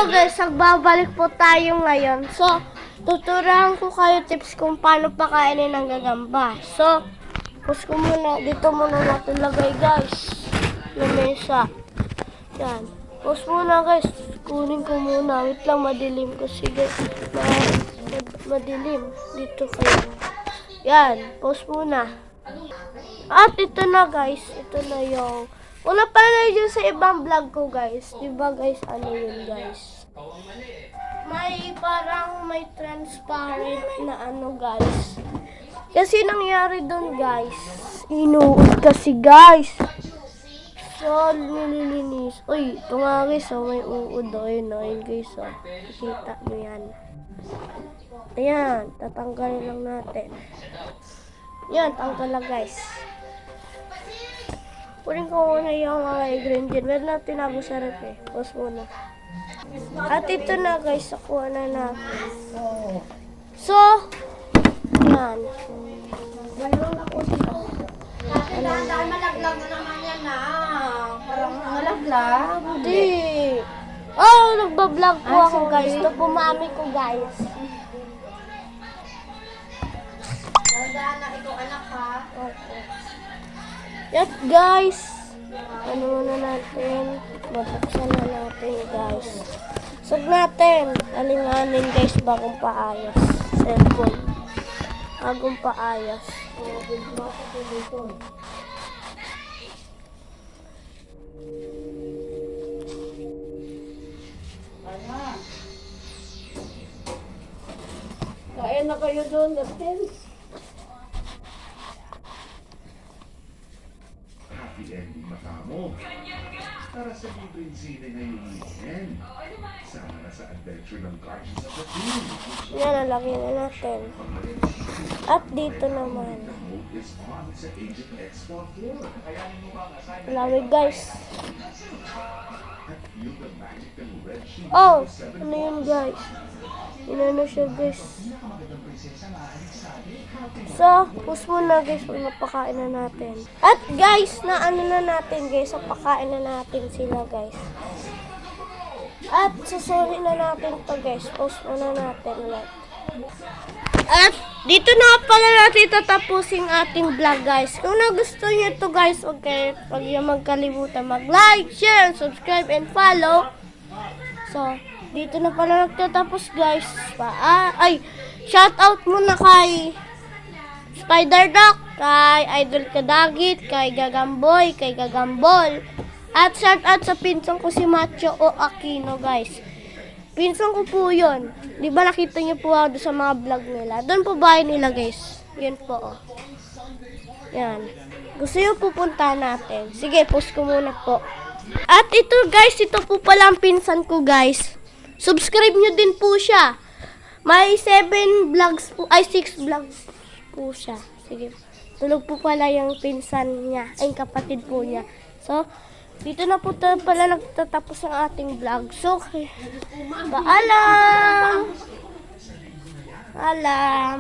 guys, nagbabalik po tayo ngayon. So, tuturuan ko kayo tips kung paano pakainin ng gagamba. So, pause ko muna. Dito muna natin lagay guys. Yung mesa. Yan. Pause muna guys. Kunin ko muna. Wait lang, madilim ko. Sige. Madilim. Dito kayo. Yan. Pause muna. At ito na guys. Ito na yung... Wala pa na yun sa ibang vlog ko guys. Diba guys? Ano yun guys? May parang may transparent na ano guys. Kasi nangyari doon guys. Inuud kasi guys. So, nililinis. Uy, ito nga guys. Oh, may uod. Oh, yun guys. Oh. Kita nyo yan. Ayan. Tatanggalin lang natin. Yan. Tanggal lang guys. Kunin ko muna yung mga ingredient. Meron na tinago sa rep eh. Pause muna. At ito na guys. Nakuha na natin. So, yan. Mayroon ako dito. Malaglag na naman yan na. Parang malaglag. Hindi. Oh, nagbablog po ako guys. Ito po mami ko guys. Tandaan na ikaw anak ha. Okay. Yes guys. Ano na natin? Mabuksan na natin guys. Sug natin. Alinganin guys bagong paayos. Cellphone. Bagong paayos. Kain na kayo doon, Gaptens. Happy ending matamo. Para sa libreng sine ngayong weekend. Sama na sa adventure ng Guardians of the Moon. Yan, nalagyan na natin. At dito naman. The mode is on sa Agent X44. Lamig guys. At feel the magic ng red sheet. Oh, ano yun guys? Inano siya guys. So, pause muna guys pag napakain na natin. At guys, na ano na natin guys, napakain na natin sila guys. At susuhin na natin to guys. Pause muna natin ulit. At dito na pala natin tatapusin ating vlog guys. Kung nagustuhan nyo to guys, okay, huwag niyo magkalimutan mag-like, share, subscribe, and follow. So, dito na pala nagtatapos guys. Shout out muna kay Spider Duck, kay Idol Kadagit, kay Gagamboy, kay Gagambol. At shout out sa pinsan ko si Macho o Aquino guys. Pinsan ko po yun. Di ba nakita niyo po ako sa mga vlog nila? Doon po bahay nila guys. Yun po oh. Yan. Gusto niyo pupunta natin. Sige, post ko muna po. At ito guys, ito po pala ang pinsan ko guys. Subscribe nyo din po siya. May 7 vlogs po, 6 vlogs po siya. Sige. Tulog po pala yung pinsan niya, ay kapatid po niya. So, dito na po pala nagtatapos ang ating vlog. So, paalam! Paalam!